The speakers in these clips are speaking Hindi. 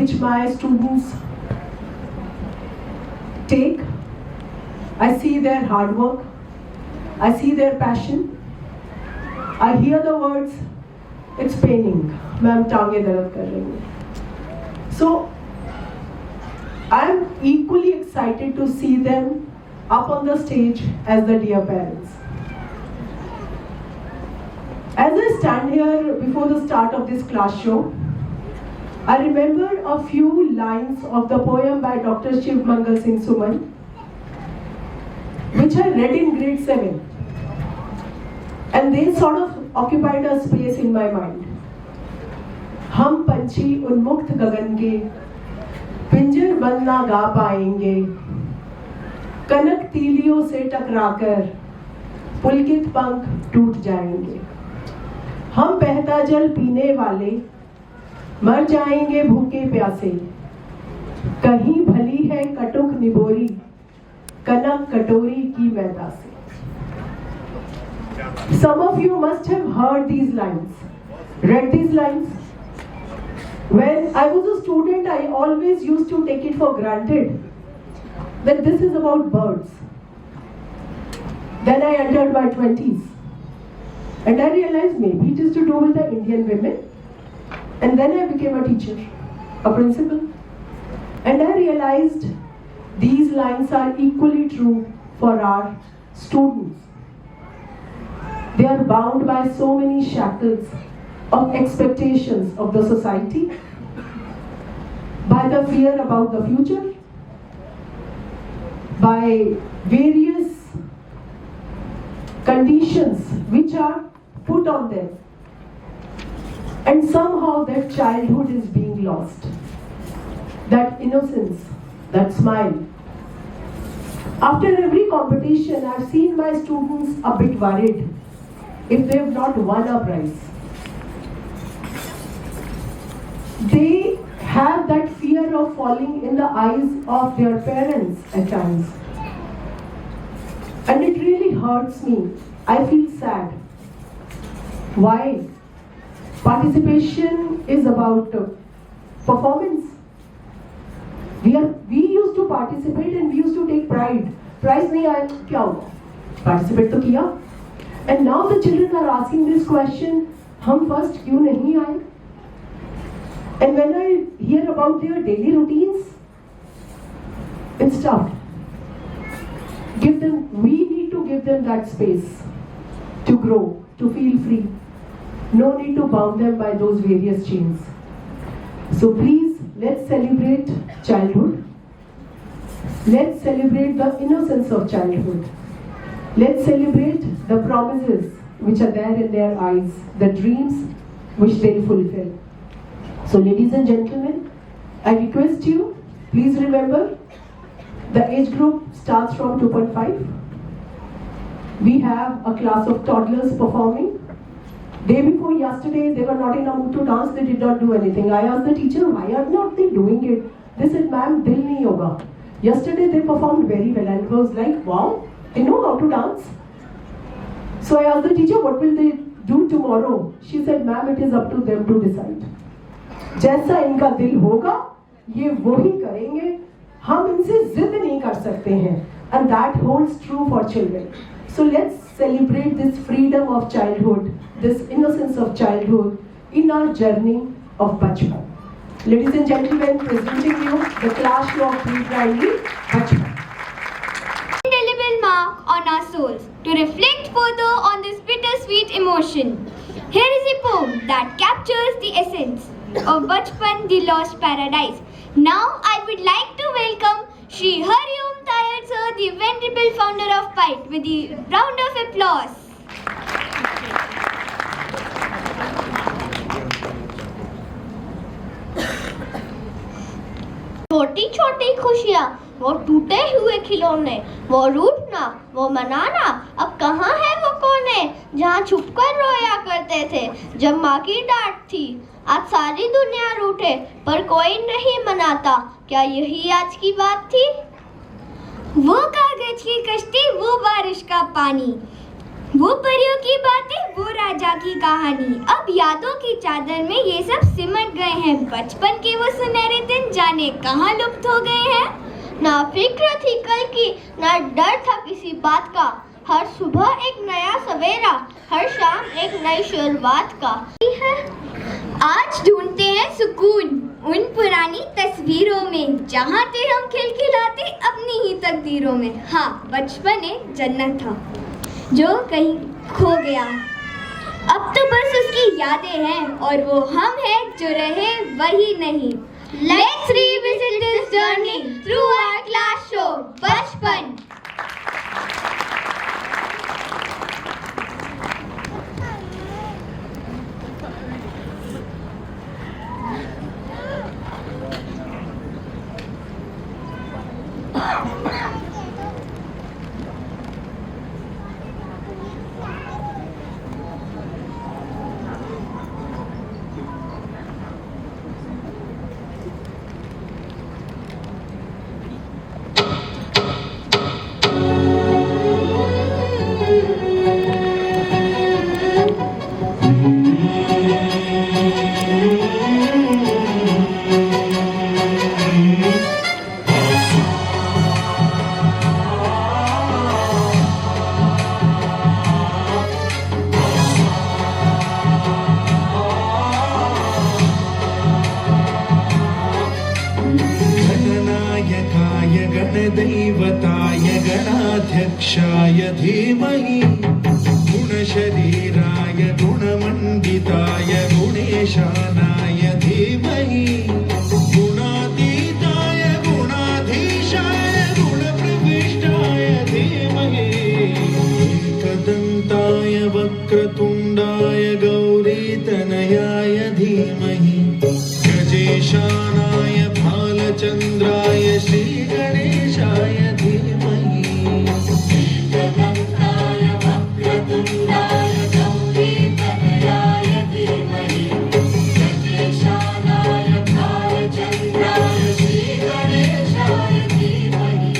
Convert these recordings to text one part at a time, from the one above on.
which my students take. I see their hard work. I see their passion. I hear the words, it's paining. Ma'am, टांगे दर्द कर रही हैं. So, I'm equally excited to see them up on the stage as the dear parents. As I stand here before the start of this class show, I remember a few lines of the poem by Dr. Shiv Mangal Singh Suman, which I read in grade 7. And they sort of occupied a space in my mind. हम पंछी उन्मुक्त गगन के पिंजर बंद ना गा पाएंगे, कनक तीलियों से टकराकर पुलकित पंख टूट जाएंगे. हम बहता जल पीने वाले मर जाएंगे भूखे प्यासे, कहीं भली है कटुक निबोरी कनक कटोरी की मैदा से. Some of you must have heard these lines, read these lines. When I was a student, I always used to take it for granted that this is about birds. Then I entered my 20s and I realized maybe it is to do with the Indian women. And then I became a teacher, a principal. And I realized these lines are equally true for our students. They are bound by so many shackles of expectations of the society, by the fear about the future, by various conditions which are put on them, and somehow that childhood is being lost, that innocence, that smile. After every competition, I've seen my students a bit worried if they have not won a prize. They have that fear of falling in the eyes of their parents at times. And it really hurts me. I feel sad. Why? Participation is about performance. We used to participate and we used to take pride. Prize nahi aaya, kya hua? Participate to kiya. And now the children are asking this question, hum first kyun nahi aaye? And when I hear about their daily routines, it's tough. We need to give them that space to grow, to feel free. No need to bound them by those various chains. So please, let's celebrate childhood. Let's celebrate the innocence of childhood. Let's celebrate the promises which are there in their eyes, the dreams which they'll fulfill. So ladies and gentlemen, I request you, please remember, the age group starts from 2.5. We have a class of toddlers performing. Day before yesterday, they were not in a mood to dance, they did not do anything. I asked the teacher, why are not they doing it? They said, ma'am, dil nahi hoga. Yesterday they performed very well and I was like, wow, they know how to dance. So I asked the teacher, what will they do tomorrow? She said, ma'am, it is up to them to decide. जैसा इनका दिल होगा, ये वो ही करेंगे. हम इनसे जिद नहीं कर सकते हैं. And that holds true for children. So let's celebrate this freedom of childhood, this innocence of childhood in our journey of Bachpan. Ladies and gentlemen, presenting you the class show of pre-primary Bachpan. Indelible mark on our souls to reflect further on this bittersweet emotion. Here is a poem that captures the essence of Bachpan, the lost paradise. Now I would like to welcome Shri Hari Om Tayar sir, the venerable founder of PITE, with a round of applause. छोटी छोटी खुशियाँ, वो टूटे हुए खिलौने, वो रूठना, वो मनाना, अब कहाँ है वो कोने जहाँ छुपकर रोया करते थे जब माँ की डांट थी. आज सारी दुनिया रूठे पर कोई नहीं मनाता, क्या यही आज की बात थी? वो कागज की कश्ती, वो बारिश का पानी, वो परियों की बातें, वो राजा की कहानी. अब यादों की चादर में ये सब सिमट गए हैं. बचपन के वो सुनहरे दिन जाने कहाँ लुप्त हो गए हैं। ना फिक्र थी कल की, ना डर था किसी बात का। हर सुबह एक नया सवेरा, हर शाम एक नई शुरुआत का है। आज ढूंढते हैं सुकून उन पुरानी तस्वीरों में, जहाँ थे हम खिलखिलाते अपनी ही तकदीरों में। हाँ, बचपन एक जन्नत था जो कहीं खो गया, अब तो बस उसकी यादें हैं और वो हम हैं जो रहे वही नहीं। Let's revisit this journey through our class show, बचपन। गणदैवताय गणाध्यक्षाय धीमहि गुणशरीराय गुणमण्डिताय गुणेशानाय धीमहि गुणातीताय गुणाधीशाय गुणप्रविष्टाय धीमहि एकदन्ताय वक्रतुण्डाय गौरीतनयाय धीमहि गजेशानाय भालचन्द्राय श्रीगणेशाय धीमहि एकदन्ताय वक्रतुण्डाय गौरीतनयाय धीमहि गजेशानाय भालचन्द्राय श्रीगणेशाय धीमहि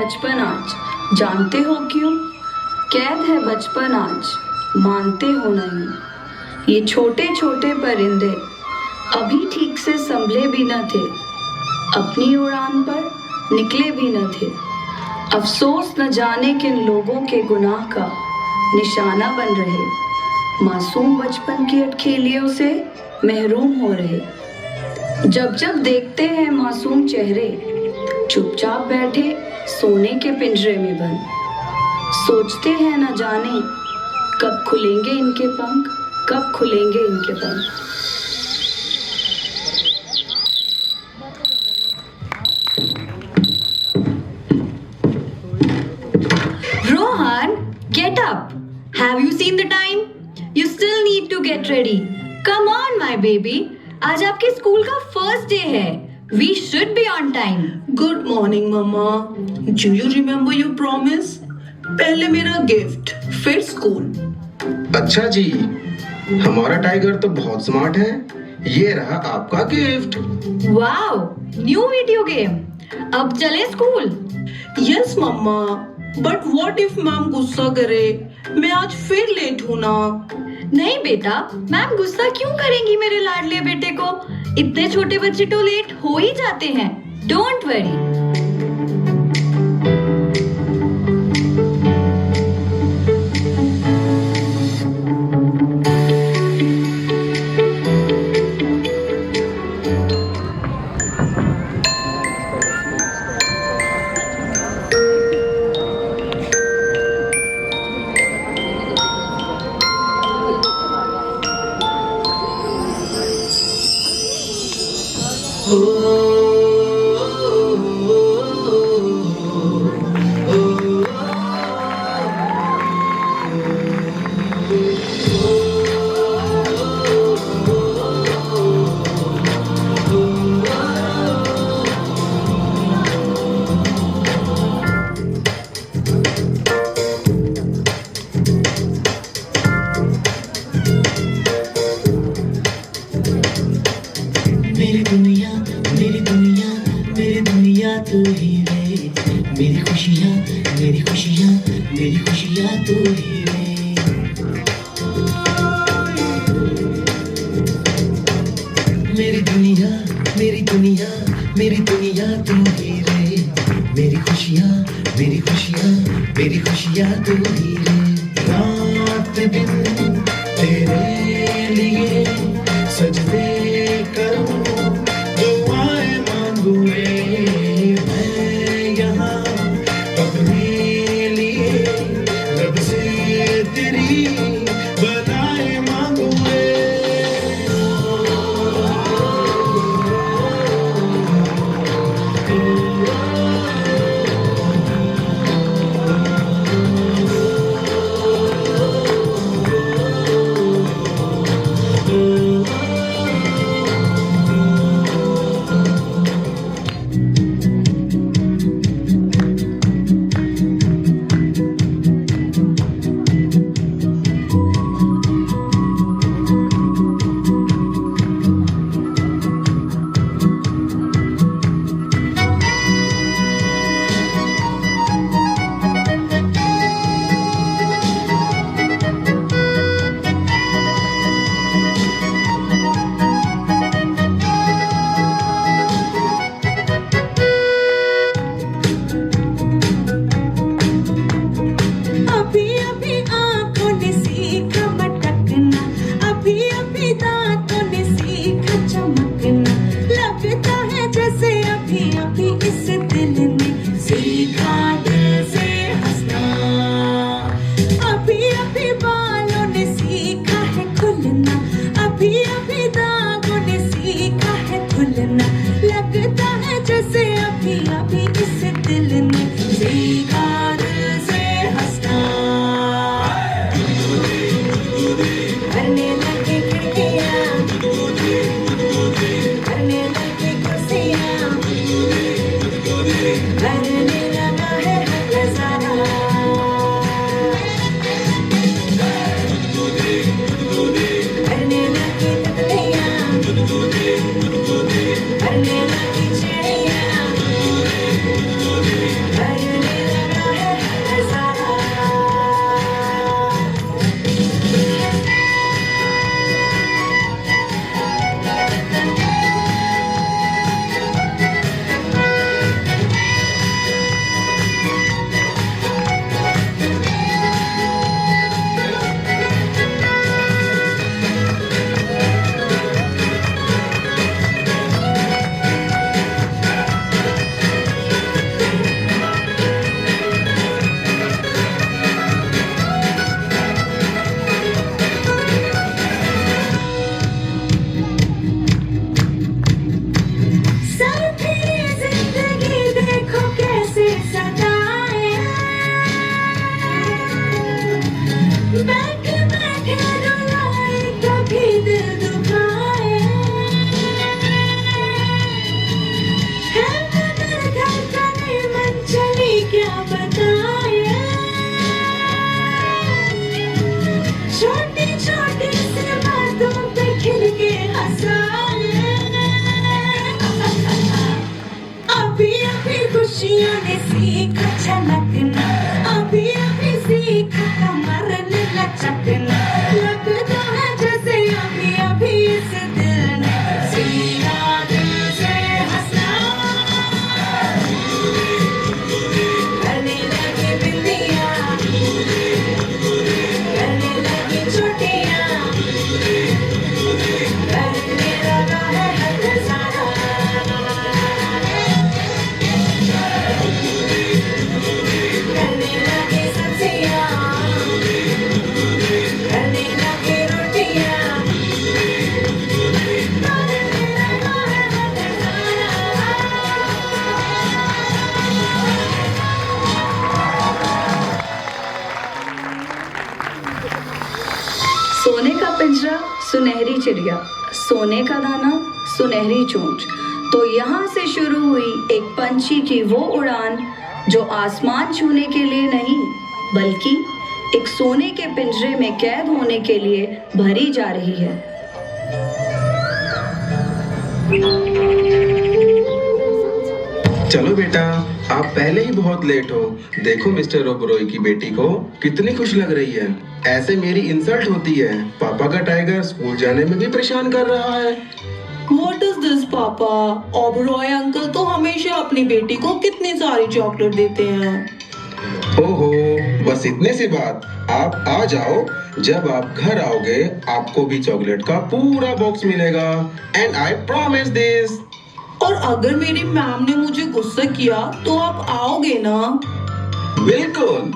बचपन आज, जानते हो क्यों? कैद है बचपन आज, मानते हो नहीं। ये छोटे छोटे परिंदे अभी ठीक से संभले भी न थे, अपनी उड़ान पर निकले भी न थे। अफसोस न जाने किन लोगों के गुनाह का निशाना बन रहे, मासूम बचपन की अटखेलियों से महरूम हो रहे। जब जब देखते हैं मासूम चेहरे, चुपचाप बैठे सोने के पिंजरे में बंद, सोचते हैं न जाने कब खुलेंगे इनके पंख, कब खुलेंगे इनके पंख। Rohan, get up. Have you seen the time? You still need to get ready. Come on, my baby. आज आपके स्कूल का फर्स्ट डे है. We should be on time. Good morning मम्मा. Do you remember your promise? पहले मेरा गिफ्ट, फिर स्कूल. अच्छा जी, हमारा टाइगर तो बहुत स्मार्ट है. ये रहा आपका gift. Wow, new video game. अब चले स्कूल. यस मम्मा, बट व्हाट इफ मैम गुस्सा करे? मैं आज फिर लेट हूँ ना. नहीं बेटा, मैम गुस्सा क्यों करेंगी मेरे लाडले बेटे को? इतने छोटे बच्चे तो लेट हो ही जाते हैं. Don't worry. मेरी दुनिया, मेरी दुनिया, मेरी दुनिया तू ही रे. मेरी खुशियाँ, मेरी खुशियाँ, मेरी खुशियाँ तू ही रे. मेरी दुनिया, मेरी दुनिया, मेरी दुनिया तू ही रे. मेरी खुशियाँ, मेरी खुशियाँ, मेरी खुशियाँ तू ही रे. रात दिन तेरे लिए सजदे करूं, दुआएं मांगू मैं यहाँ अपने लिए. रब से तेरी बलाएं मांगू छलकना, अभी अभी सीखा कमर ने लचकना, लगता है जैसे अभी अभी इस दिल ने सीधा दिल से हंसना। करने लगे बिंदियां, करने लगी चोटियां, करने लगा है हर सारा। करने लगे सब्जियां, करने लगे रोटियां, करने लगा है हर सारा। सोने का पिंजरा, सुनहरी चिड़िया, सोने का दाना, सुनहरी चोंच। तो यहाँ से शुरू हुई एक पंछी की वो उड़ान जो आसमान छूने के लिए नहीं, बल्कि एक सोने के पिंजरे में कैद होने के लिए भरी जा रही है। चलो बेटा, आप पहले ही बहुत लेट हो। देखो मिस्टर ओबरॉय की बेटी को कितनी खुश लग रही है। ऐसे मेरी इंसल्ट होती है। पापा का टाइगर स्कूल जाने में भी परेशान कर रहा है। What is this, पापा? ओबरॉय अंकल तो हमेशा अपनी बेटी को कितनी सारी चॉकलेट देते हैं। ओहो, बस इतनी सी बात। आप आ जाओ, जब आप घर आओगे आपको भी चॉकलेट का पूरा बॉक्स मिलेगा। And I promise this. और अगर मेरी मैम ने मुझे गुस्सा किया तो आप आओगे ना? बिल्कुल।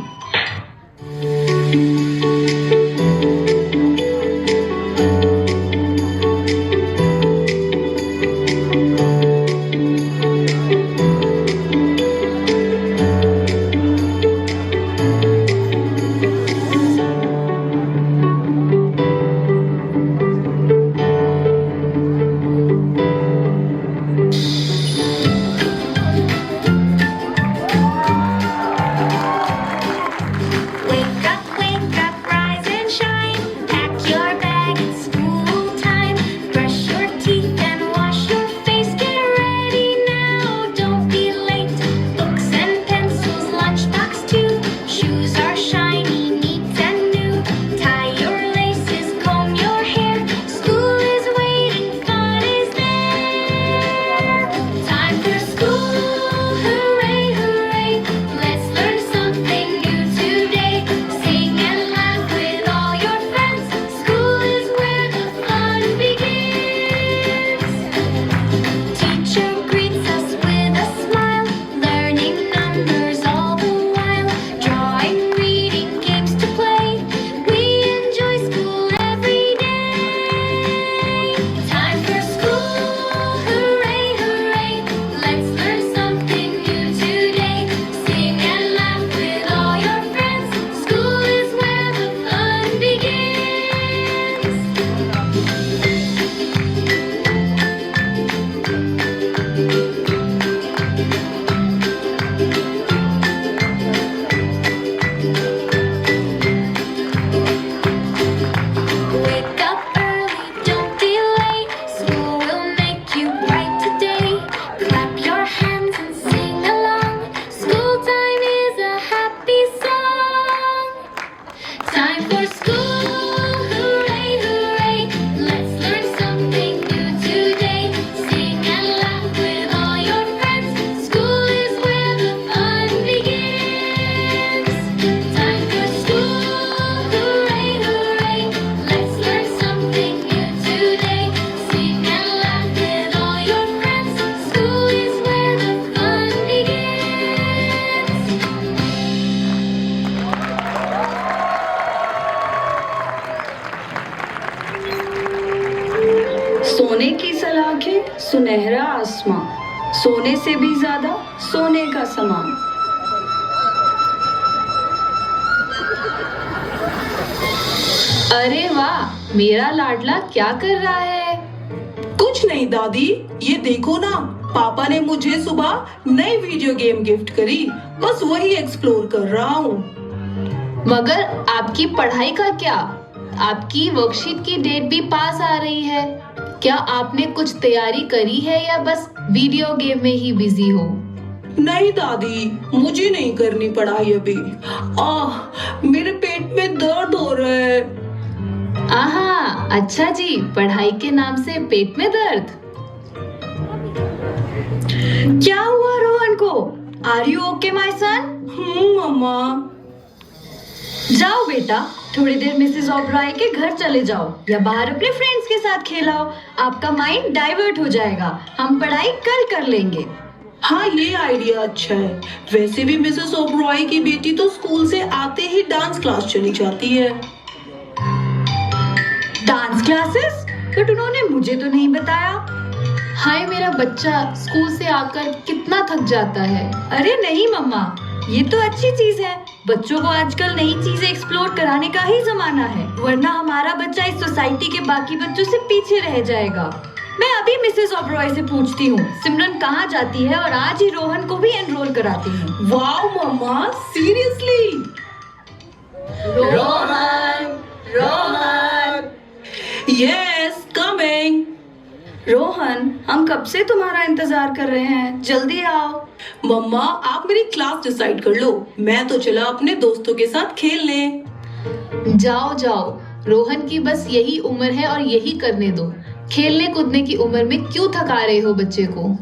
Wake up, rise and shine. Pack your bag, it's school time. Brush your teeth and wash your face. Get ready now, don't be late. Books and pencils, lunchbox too. Shoes are shiny, neat and new. Tie your laces, comb your hair. School is waiting, fun is there. Time for school, hooray, hooray. Let's learn something new today. Sing and laugh with all your friends. School is where the fun begins. Teacher greets us with a smile, learning numbers all the while. Drawing, reading, games to play. We enjoy school every day. Time for school, hooray, hooray. Let's learn something new today. Sing and laugh with all your friends. School is where the fun begins. Wake up early, don't be late. School will make you bright today. Clap your hands and sing along. School time is a happy song. Time for school, hooray, hooray. Let's learn something new today. Sing and laugh with all your friends. School is where the fun begins. Time for school, hooray, hooray. Let's learn something new today. Sing and laugh with all your friends. School is where the fun begins. सोने की सलाखें, सुनहरा आसमां, सोने से भी ज्यादा सोने का समान। अरे वाह, मेरा लाडला क्या कर रहा है? कुछ नहीं दादी, ये देखो ना, पापा ने मुझे सुबह नई वीडियो गेम गिफ्ट करी। बस वही एक्सप्लोर कर रहा हूँ। मगर आपकी पढ़ाई का क्या? आपकी वर्कशीट की डेट भी पास आ रही है। क्या आपने कुछ तैयारी करी है या बस वीडियो गेम में ही बिजी हो? नहीं दादी, मुझे नहीं करनी पढ़ाई अभी। मेरे पेट में दर्द हो रहा है। आहा, अच्छा जी, पढ़ाई के नाम से पेट में दर्द। क्या हुआ रोहन को? Are you okay my son? मम्मा। जाओ बेटा, थोड़ी देर मिसेस ओबरॉय के घर चले जाओ या बाहर अपने फ्रेंड्स के साथ खेलाओ। आपका माइंड डाइवर्ट हो जाएगा। हम पढ़ाई कल कर लेंगे। हाँ, ये आइडिया अच्छा है। वैसे भी मिसेस ओबरॉय की बेटी तो स्कूल से आते ही डांस क्लास चली जाती है। Dance classes? बट उन्होंने मुझे तो नहीं बताया। हाय, मेरा बच्चा स्कूल से आकर कितना थक जाता है। अरे नहीं मम्मा, ये तो अच्छी चीज है। बच्चों को आजकल नई चीजें एक्सप्लोर कराने का ही जमाना है, वरना हमारा बच्चा इस सोसाइटी के बाकी बच्चों से पीछे रह जाएगा। मैं अभी मिसेस ओबरॉय से पूछती हूँ सिमरन कहाँ जाती है और आज ही रोहन को भी एनरोल कराती हूँ। वाओ मम्मा, seriously? Rohan, Rohan. Yes, coming. Rohan, हम कब से तुम्हारा इंतजार कर रहे हैं, जल्दी आओ। मम्मा, आप मेरी क्लास डिसाइड कर लो, मैं तो चला अपने दोस्तों के साथ खेलने। जाओ जाओ, रोहन की बस यही उम्र है और यही करने दो। खेलने कूदने की उम्र में क्यों थका रहे हो बच्चे को?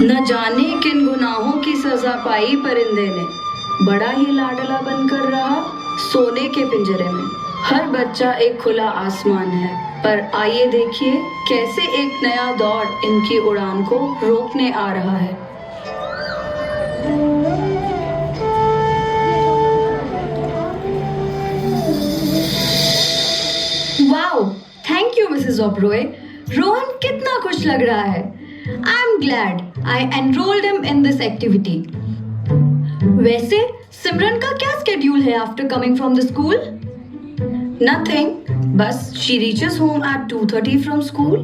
न जाने किन गुनाहों की सजा पाई परिंदे ने, बड़ा ही लाडला बनकर रहा सोने के पिंजरे में। हर बच्चा एक खुला आसमान है, पर आइए देखिए कैसे एक नया दौर इनकी उड़ान को रोकने आ रहा है। Wow, thank you Mrs Oberoi. Rohan कितना खुश लग रहा है। I am glad I enrolled him in this activity. वैसे सिमरन का क्या स्केड्यूल है after coming from the school? Nothing, बस she reaches home at 2:30 from school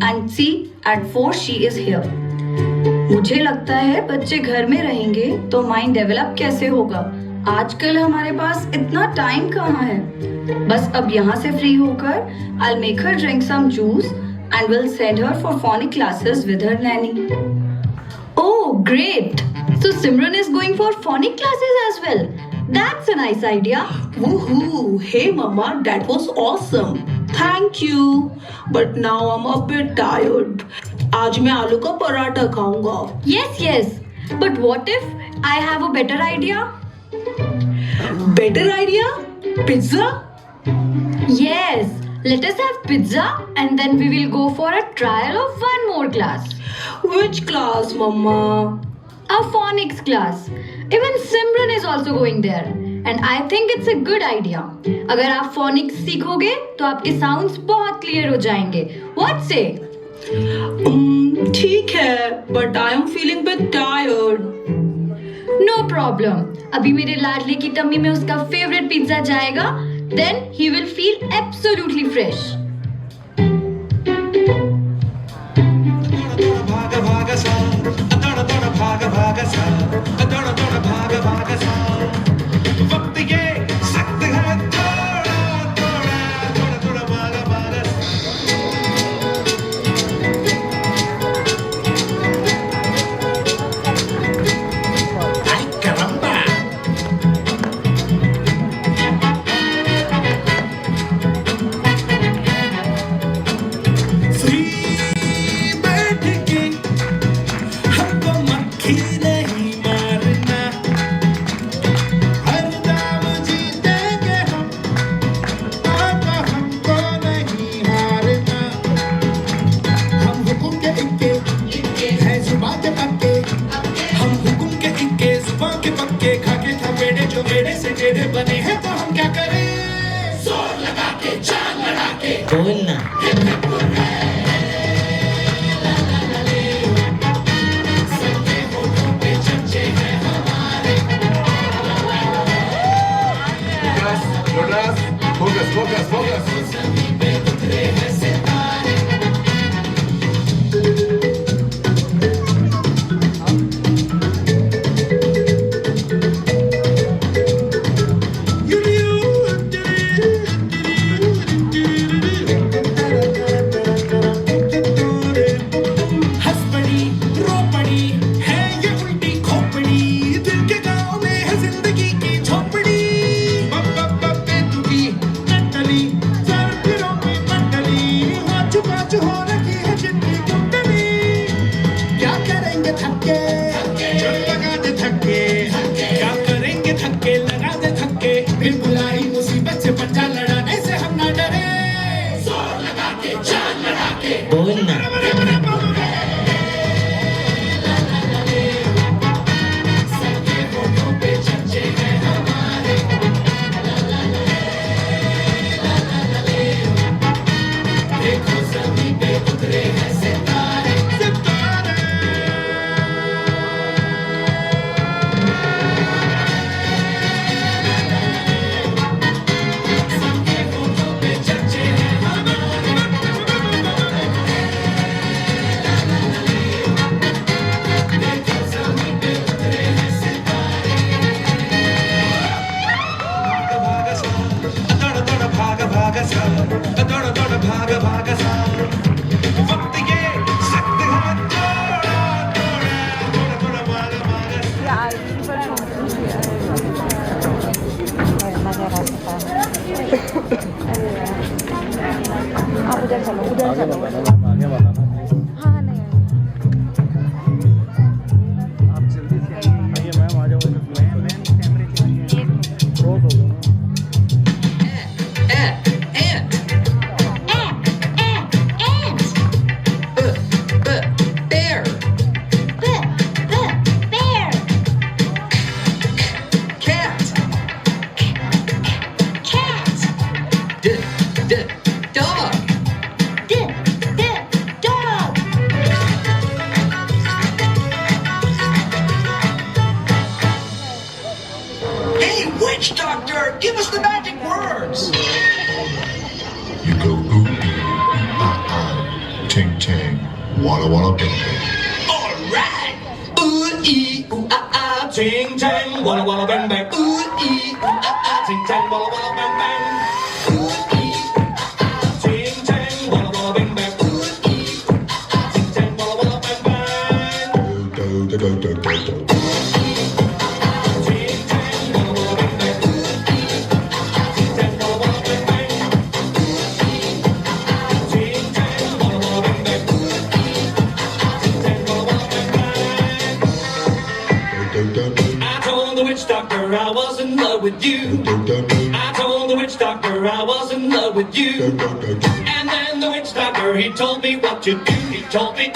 and see at 4 she is here. मुझे लगता है बच्चे घर में रहेंगे तो माइंड डेवलप कैसे होगा। आजकल हमारे पास इतना टाइम कहाँ है। बस अब यहाँ से फ्री होकर I'll make her drink some juice and will send her for phonic classes with her nanny. Oh, great! So Simran is going for phonic classes as well. That's a nice idea. Woohoo! Hey mama, that was awesome. Thank you. But now I'm a bit tired. आज मैं आलू का पराठा खाऊंगा. Yes. But what if I have a better idea? Better idea? Pizza? Yes. Let us have pizza and then we will go for a trial of one more class. Which class, mama? A phonics class. Even Simran is also going there. And I think it's a good idea. अगर आप phonics सीखोगे तो आपके sounds बहुत clear हो जाएंगे. What say? ठीक है, but I am feeling bit tired. No problem. अभी मेरे लाडले की टम्मी में उसका favorite pizza जाएगा. Then he will feel absolutely fresh. बने हैं तो हम क्या करें? जोर लगा के जान लगा के बोलना। Focus. Witch doctor, give us the magic words. You go ooh, ting ting, walla walla bing bing. All right. Ooh ee ooh ah, ting tang, walla walla bang bang. Ooh ee ooh ah, ting tang, walla walla bang bang. Ooh ee ooh ah, ting tang, walla walla bang bang. Ooh ee ooh ah, ting tang, walla walla bang bang. Do do do do do do. Doctor, I was in love with you. I told the witch doctor I was in love with you. And then the witch doctor, he told me what to do. He told me.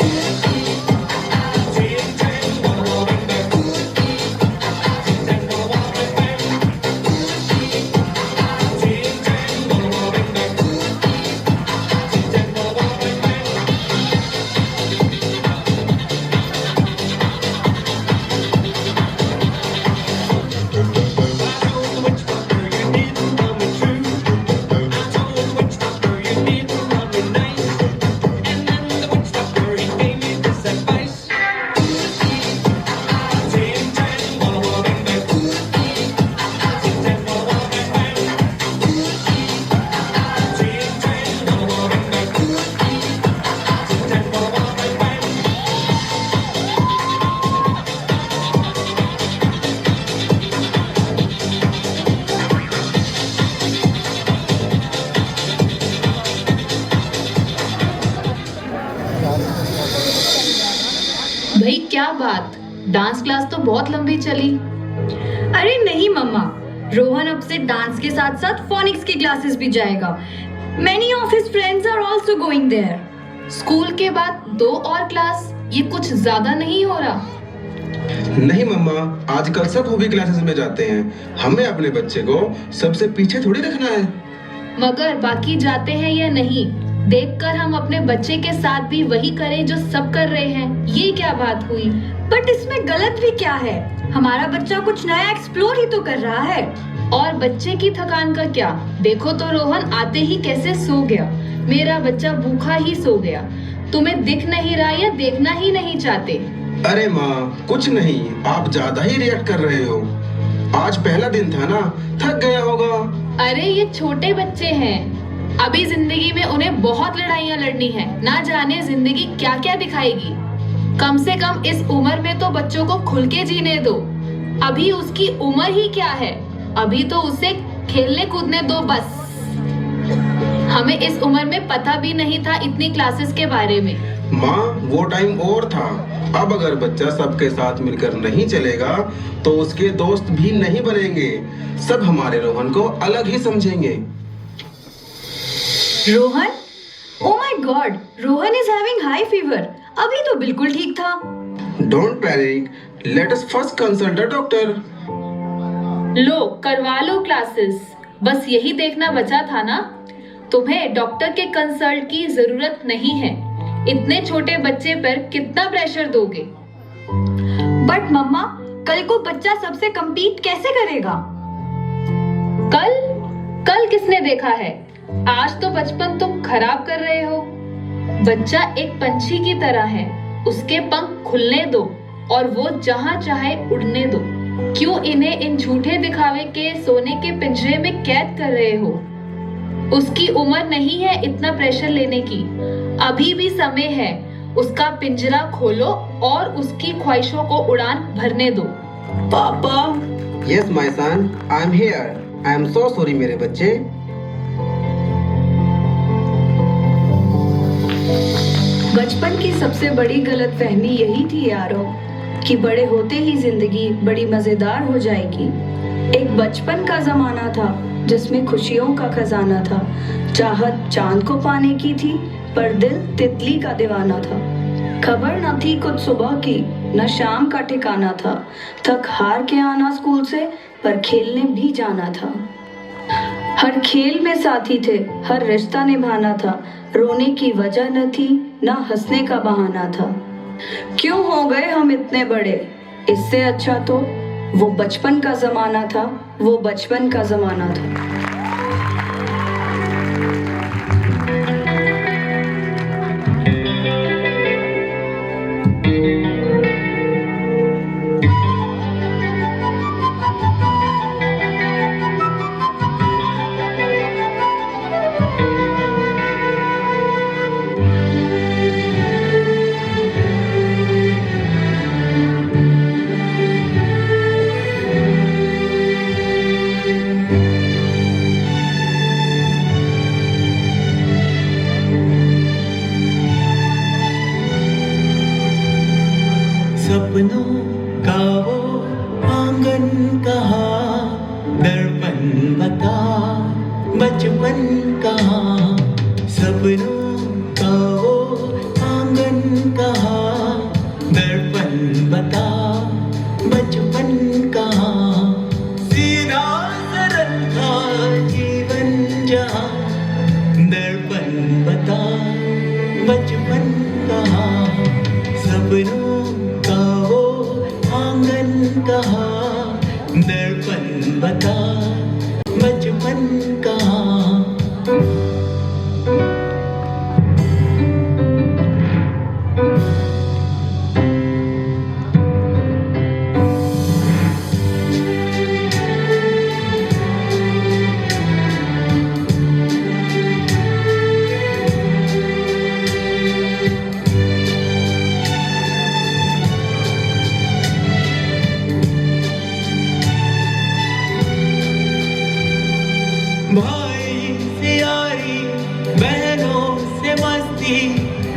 भाई क्या बात, डांस क्लास तो बहुत लंबी चली। अरे नहीं मम्मा, रोहन अब से डांस के साथ साथ फोनिक्स की क्लासेस भी जाएगा। Many of his friends are also going there. School के बाद 2 और क्लास, ये कुछ ज्यादा नहीं हो रहा? नहीं मम्मा, आजकल सब हॉबी क्लासेस में जाते हैं। हमें अपने बच्चे को सबसे पीछे थोड़ी रखना है। मगर बाकी जाते हैं या नहीं, देखकर हम अपने बच्चे के साथ भी वही करें जो सब कर रहे हैं, ये क्या बात हुई? बट इसमें गलत भी क्या है? हमारा बच्चा कुछ नया एक्सप्लोर ही तो कर रहा है। और बच्चे की थकान का क्या? देखो तो रोहन आते ही कैसे सो गया। मेरा बच्चा भूखा ही सो गया। तुम्हें दिख नहीं रहा या देखना ही नहीं चाहते? अरे माँ, कुछ नहीं, आप ज्यादा ही रिएक्ट कर रहे हो। आज पहला दिन था ना, थक गया होगा। अरे ये छोटे बच्चे हैं, अभी जिंदगी में उन्हें बहुत लड़ाइयाँ लड़नी है। ना जाने जिंदगी क्या क्या दिखाएगी। कम से कम इस उम्र में तो बच्चों को खुल के जीने दो। अभी उसकी उम्र ही क्या है, अभी तो उसे खेलने कूदने दो बस। हमें इस उम्र में पता भी नहीं था इतनी क्लासेस के बारे में। माँ, वो टाइम और था। अब अगर बच्चा सबके साथ मिलकर नहीं चलेगा तो उसके दोस्त भी नहीं बनेंगे। सब हमारे रोहन को अलग ही समझेंगे। Rohan? Oh my God, Rohan is having high fever. अभी तो बिल्कुल ठीक था। Don't panic. Let us first consult a doctor. लो करवा लो क्लासेस, बस यही देखना बचा था ना। तुम्हें डॉक्टर के कंसल्ट की जरूरत नहीं है। इतने छोटे बच्चे पर कितना प्रेशर दोगे? बट मम्मा, कल को बच्चा सबसे compete कैसे करेगा? कल किसने देखा है? आज तो बचपन तुम खराब कर रहे हो। बच्चा एक पंछी की तरह है, उसके पंख खुलने दो और वो जहाँ चाहे उड़ने दो। क्यों इन्हें इन झूठे दिखावे के सोने के पिंजरे में कैद कर रहे हो? उसकी उम्र नहीं है इतना प्रेशर लेने की। अभी भी समय है, उसका पिंजरा खोलो और उसकी ख्वाहिशों को उड़ान भरने दो। पापा। Yes, my son, I am here. I am so sorry मेरे बच्चे। बचपन की सबसे बड़ी गलतफहमी यही थी यारो, कि बड़े होते ही जिंदगी बड़ी मजेदार हो जाएगी। एक बचपन का जमाना था जिसमें खुशियों का खजाना था। चाहत चांद को पाने की थी, पर दिल तितली का दीवाना था। खबर न थी कुछ सुबह की, न शाम का ठिकाना था। थक हार के आना स्कूल से, पर खेलने भी जाना था। हर खेल में साथी थे, हर रिश्ता निभाना था। रोने की वजह न थी, न हंसने का बहाना था। क्यों हो गए हम इतने बड़े? इससे अच्छा तो वो बचपन का जमाना था। वो बचपन का जमाना था। सपनों का वो आंगन कहाँ, दर्पण बता बचपन कहाँ। सपनों का वो आंगन कहाँ, दर्पण बता बचपन कहाँ। सीधा सरल था जीवन जहाँ, दर्पण बता बचपन कहाँ। सपनों का वो आंगन कहाँ, दर्पण बता बचपन कहाँ। भाई से यारी, बहनों से मस्ती,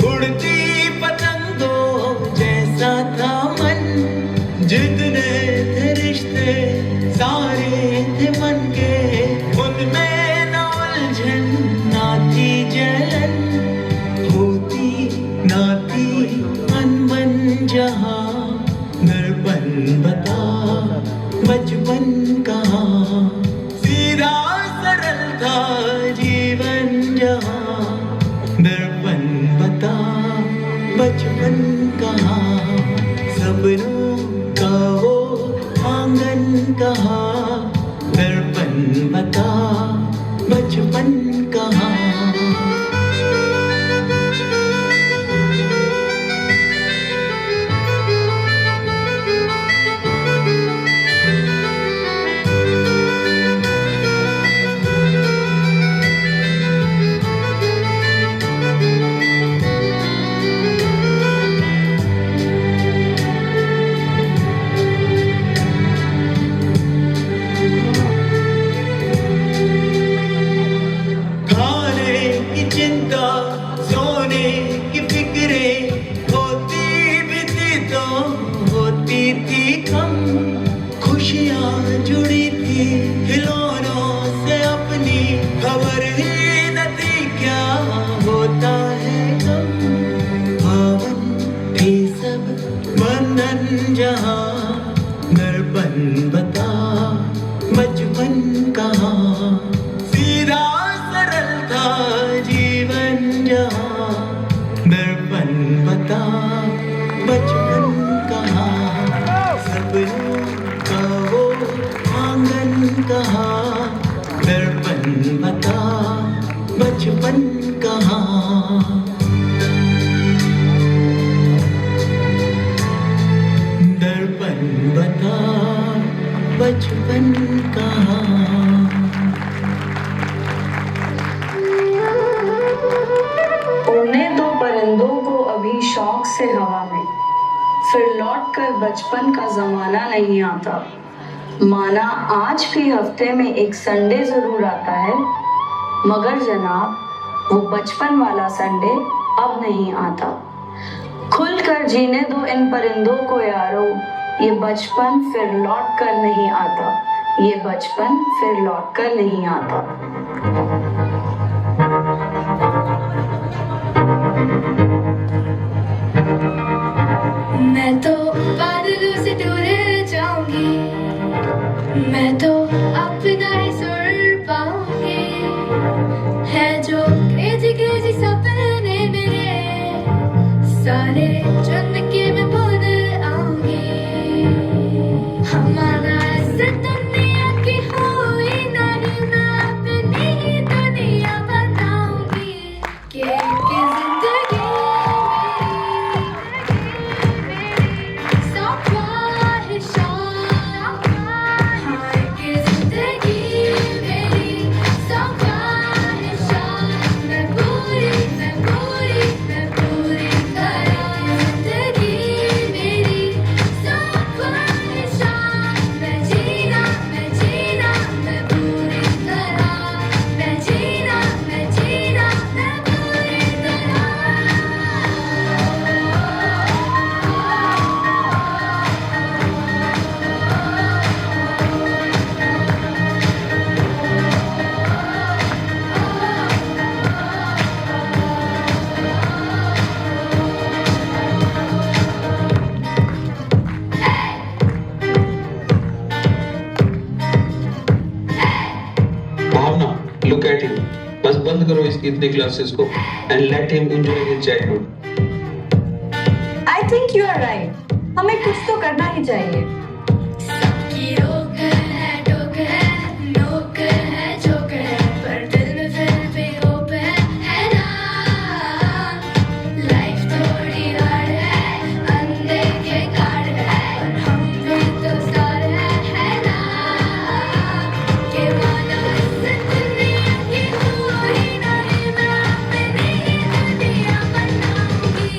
उड़ती पतंगों जैसा था मन। जितने थे रिश्ते सारे थे मन के, उनमें न उलझन ना थी जलन। होती ना थी अनबन जहाँ, दर्पण बता बचपन कहाँ। सीधा सरल था जीवन जहाँ, दर्पण बता बचपन कहाँ। सपनों का वो आंगन कहाँ, दर्पण बता बचपन कहाँ। चिंता सोने की फिक्रे होती भी थी तो होती थी कम। खुशियाँ जुड़ी थी खिलौनों से अपनी, खबर ही न थी क्या होता है गम। पावन थे सब बंधन जहाँ, दर्पण बता बचपन कहाँ। सीधा सरल था जीवन जहाँ, दर्पण बता बचपन कहाँ। सपनों का वो आंगन कहाँ, दर्पण बता बचपन कहाँ। दर्पण बता बचपन कहाँ। उड़ने दो परिंदों को अभी शौक से हवा में, फिर लौट कर बचपन का जमाना नहीं आता। माना आज भी हफ्ते में एक संडे जरूर आता है, मगर जनाब वो बचपन वाला संडे अब नहीं आता। खुल कर जीने दो इन परिंदों को यारो, ये बचपन फिर लौट कर नहीं आता। ये बचपन फिर लौट कर नहीं आता। मैं तो बादलों से दूर जाऊंगी, मैं तो अपना ही सुर पाऊंगी। है जो क्रेजी क्रेजी सपने मेरे, सारे चुन के मैं भूल आऊंगी। हमारा ऐसा दुनिया की बंद करो इसकी इतनी क्लासेस को and let him enjoy his childhood. I think you are right, हमें कुछ तो करना ही चाहिए। सबकी रोक है टोक है नोक है चोक है पर दिल में फिर भी होप है ना। लाइफ थोड़ी हार्ड है अनदेखे कार्ड है पर हम भी तो स्टार है ना। के मानो इस दुनिया की कोई नहीं मैं अपनी दुनिया बनाऊंगी।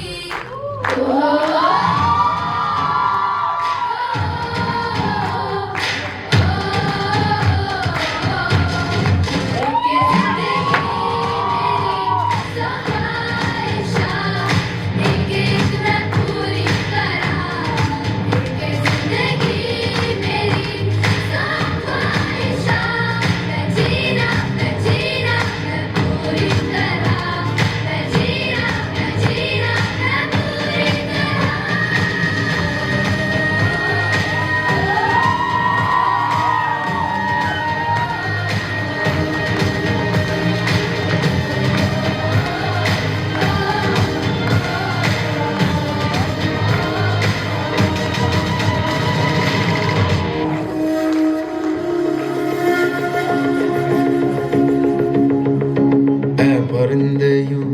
परिंदे यूं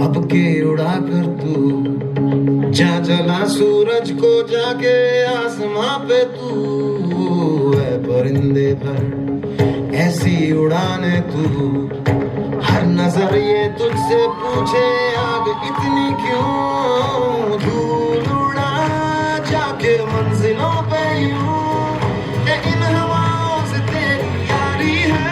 अब के उड़ा कर तू जा जला सूरज को जाके आसमां पे तू है परिंदे पर ऐसी उड़ाने तू हर नजर ये तुझसे पूछे आग इतनी क्यों दूर उड़ा जाके मंजिलों पे यूं ये इन हवाओं से तेरी यारी है।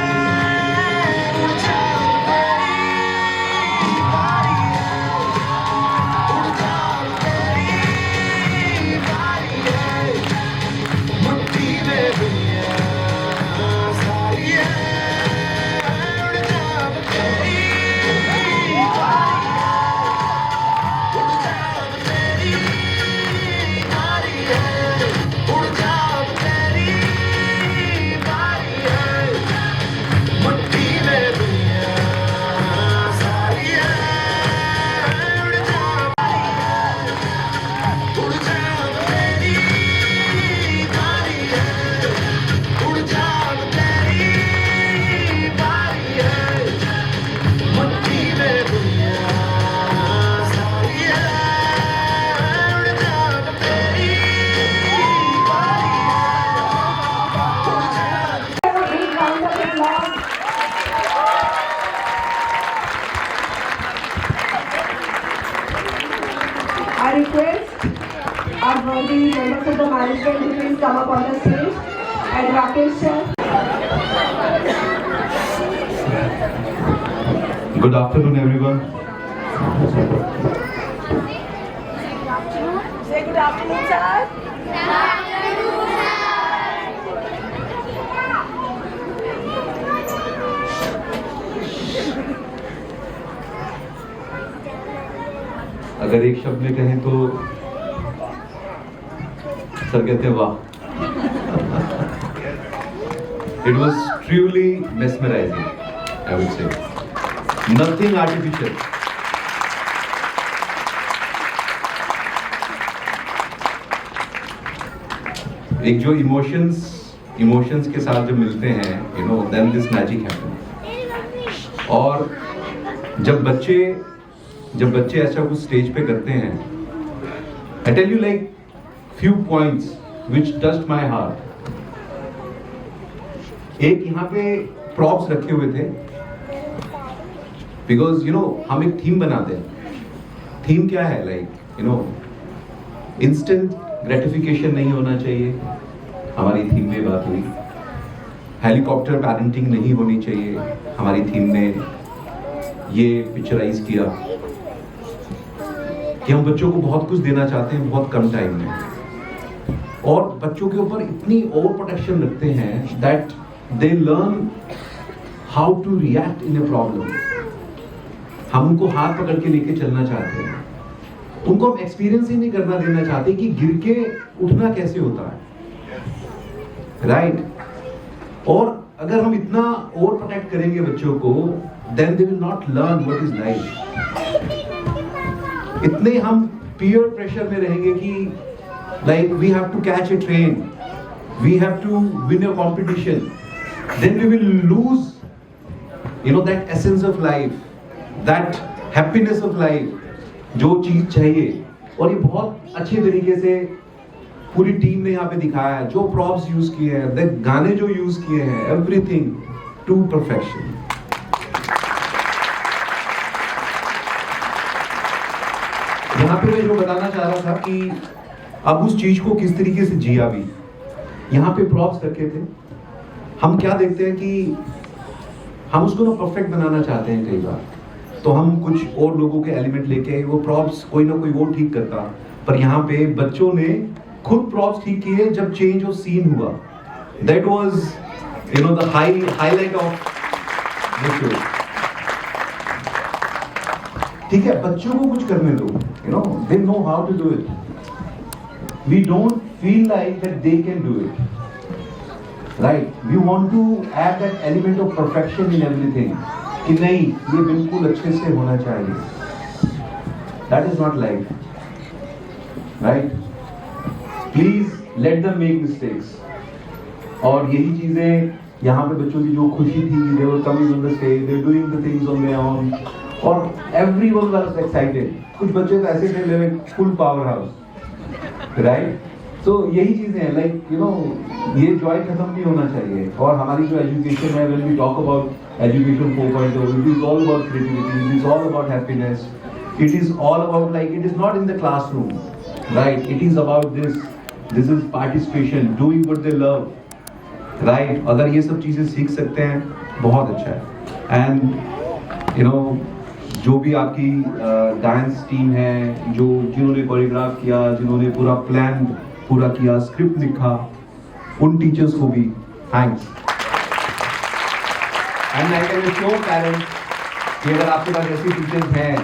I request our worthy members of the management to please come up on the stage and Rakesh sir. Good afternoon, everyone. Say good afternoon, sir. अगर एक शब्द में कहें तो सर कहते हैं वाह। It was truly mesmerizing, I would say. Nothing artificial. एक जो इमोशंस के साथ जो मिलते हैं, you know, then this magic happens. और जब बच्चे ऐसा कुछ स्टेज पे करते हैं, I tell you like few points which touched my heart. एक यहाँ पे props रखे हुए थे, because you know हम एक थीम बनाते हैं. थीम क्या है, like you know instant gratification नहीं होना चाहिए, हमारी थीम में बात हुई. हेलीकॉप्टर पैरेंटिंग नहीं होनी चाहिए, हमारी थीम ने ये पिक्चराइज किया कि हम बच्चों को बहुत कुछ देना चाहते हैं बहुत कम टाइम में, और बच्चों के ऊपर इतनी ओवर प्रोटेक्शन रखते हैं that they learn how to react in a problem. हम उनको हाथ पकड़ के लेके चलना चाहते हैं, उनको हम एक्सपीरियंस ही नहीं करना देना चाहते कि गिर के उठना कैसे होता है, राइट? और अगर हम इतना ओवर प्रोटेक्ट करेंगे बच्चों को, then they will not learn what is life. इतने हम peer pressure में रहेंगे कि like we have to catch a train, we have to win a competition, then we will lose, that essence of life, that happiness of life, जो चीज चाहिए. और ये बहुत अच्छे तरीके से पूरी टीम ने यहाँ पे दिखाया है. जो प्रॉप्स यूज किए हैं, गाने जो यूज किए हैं, एवरीथिंग टू परफेक्शन. यहाँ पे मैं जो बताना चाह रहा था कि अब उस चीज को किस तरीके से जिया भी. यहाँ पे प्रॉप्स रखे थे. हम क्या देखते हैं कि हम उसको ना परफेक्ट बनाना चाहते हैं कई बार, तो हम कुछ और लोगों के एलिमेंट लेके वो प्रॉप्स कोई ना कोई वो ठीक करता. पर यहाँ पे बच्चों ने खुद प्रॉप्स ठीक किए जब चेंज ऑफ सीन हुआ. That was the highlight of the show. ठीक है, बच्चों को कुछ करने दो. They know how to do it. We don't feel like that they can do it. Right, we want to add that element of perfection in everything कि नहीं, ये बिल्कुल अच्छे से होना चाहिए. That is not life. Right, please let them make mistakes. और यही चीजें यहाँ पे बच्चों की जो खुशी थी, they were coming on the stage, they were doing the things on their own, और everyone was excited. कुछ बच्चे तो ऐसे थे like full powerhouse, right? So यही चीजें हैं, like ये joy खत्म नहीं होना चाहिए. और हमारी जो education है, when we talk about education 4.0, it is all about creativity, it is all about happiness, it is all about like it is not in the classroom, right? It is about this is participation, doing what they love. Right, अगर ये सब चीज़ें सीख सकते हैं बहुत अच्छा है. एंड जो भी आपकी डांस टीम है, जिन्होंने कोरियोग्राफ किया, जिन्होंने पूरा प्लान पूरा किया, स्क्रिप्ट लिखा, उन टीचर्स को भी thanks. And I can sure parents कि अगर आपके पास ऐसी टीचर्स हैं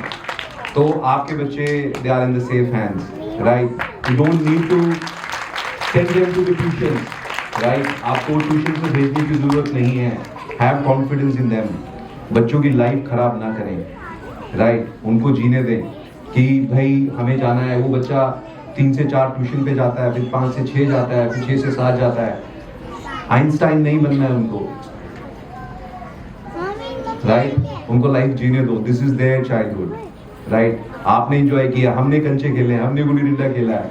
तो आपके बच्चे they are in the safe hands. Right, you don't need to send them to the tuition. Right, आपको ट्यूशन से भेजने की जरूरत नहीं है. Have confidence in them. बच्चों की लाइफ खराब ना करें. राइट, उनको जीने दें कि भाई हमें जाना है. वो बच्चा 3 से 4 ट्यूशन पे जाता है, फिर 5 से 6 जाता है, फिर 6 से 7 जाता है. आइंस्टाइन नहीं बनना है उनको. राइट, उनको लाइफ जीने दो. This is their childhood. Right, आपने एंजॉय किया, हमने कंचे खेले, हमने गुल्ली डंडा खेला है.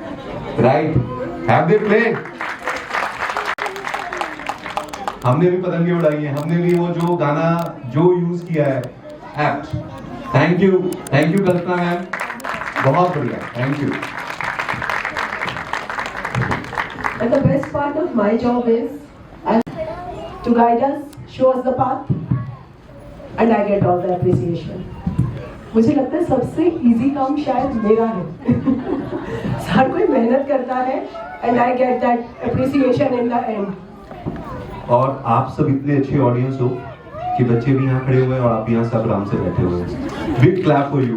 Right, have they played. हमने भी पतंगे उड़ाई है, हमने भी वो जो गाना जो यूज किया है act. Thank you Kalpana ma'am, बहुत बढ़िया, thank you. And the best part of my job is to guide us, show us the path, and I get all the appreciation. मुझे लगता है सबसे इजी काम शायद मेरा है. हर कोई मेहनत करता है and I get that appreciation in the end. और आप सब इतने अच्छे ऑडियंस हो कि बच्चे भी यहाँ खड़े हुए हैं और आप यहाँ सब आराम से बैठे हुए हैं. Big clap for you.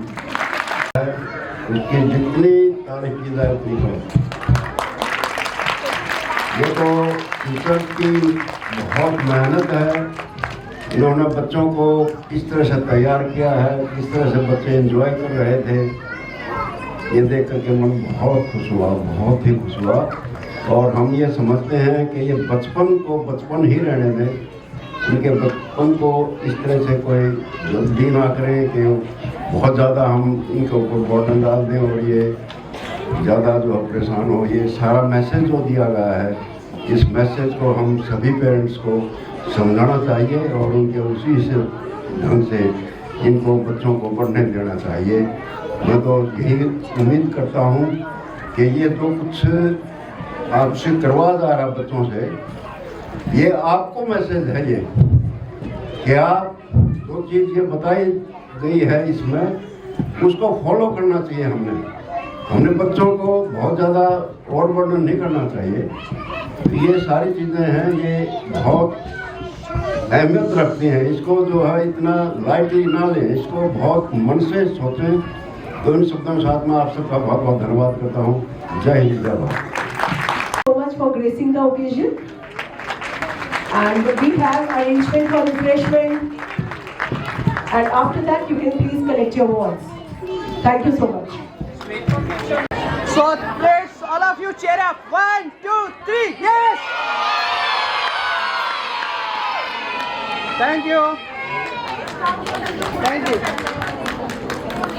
उसकी जितनी तारीफ की जाए उतनी कम. ये तो टीचर की बहुत मेहनत है. इन्होंने बच्चों को किस तरह से तैयार किया है, किस तरह से बच्चे एंजॉय कर रहे थे, ये देख करके मन बहुत खुश हुआ, बहुत ही खुश हुआ. और हम ये समझते हैं कि ये बचपन को बचपन ही रहने दें. इनके बचपन को इस तरह से कोई जल्दी ना करें कि बहुत ज़्यादा हम इनके ऊपर बर्डन डाल दें और ये ज़्यादा जो परेशान हो. ये सारा मैसेज जो दिया गया है, इस मैसेज को हम सभी पेरेंट्स को समझाना चाहिए और उनके उसी से ढंग से इनको बच्चों को पढ़ने देना चाहिए. मैं तो यही उम्मीद करता हूँ कि ये जो कुछ आपसे करवा जा रहा है बच्चों से, ये आपको मैसेज है ये कि आप जो चीज़ ये बताई गई है इसमें उसको फॉलो करना चाहिए. हमने बच्चों को बहुत ज़्यादा और वर्णन नहीं करना चाहिए. ये सारी चीज़ें हैं, ये बहुत अहमियत रखती हैं. इसको जो है इतना लाइटली ना लें, इसको बहुत मन से सोचें. तो इन शब्दों के साथ में आप सबका बहुत बहुत धन्यवाद करता हूँ. जय हिंद, जय Bharat. So much for gracing the occasion, and we have arrangement for refreshment And after that, you can please collect your awards. Thank you so much. So let's all of you cheer up. 1, 2, 3. Yes. Thank you. Thank you.